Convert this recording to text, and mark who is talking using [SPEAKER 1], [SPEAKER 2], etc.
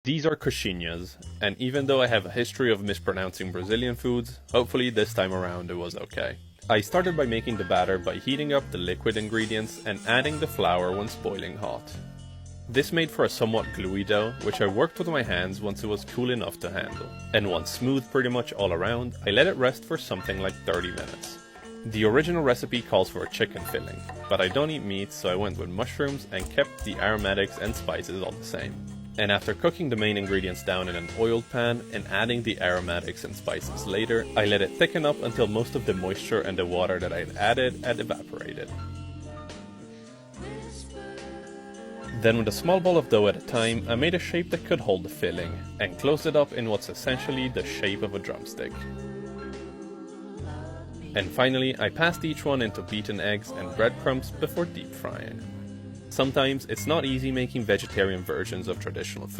[SPEAKER 1] These are coxinhas, and even though I have a history of mispronouncing Brazilian foods, hopefully this time around it was okay. I started by making the batter by heating up the liquid ingredients and adding the flour once boiling hot. This made for a somewhat gluey dough, which I worked with my hands once it was cool enough to handle. And once smooth pretty much all around, I let it rest for something like 30 minutes. The original recipe calls for a chicken filling, but I don't eat meat, so I went with mushrooms and kept the aromatics and spices all the same. And after cooking the main ingredients down in an oiled pan and adding the aromatics and spices later, I let it thicken up until most of the moisture and the water that I had added had evaporated. Then with a small ball of dough at a time, I made a shape that could hold the filling, and closed it up in what's essentially the shape of a drumstick. And finally, I passed each one into beaten eggs and breadcrumbs before deep frying. Sometimes it's not easy making vegetarian versions of traditional food,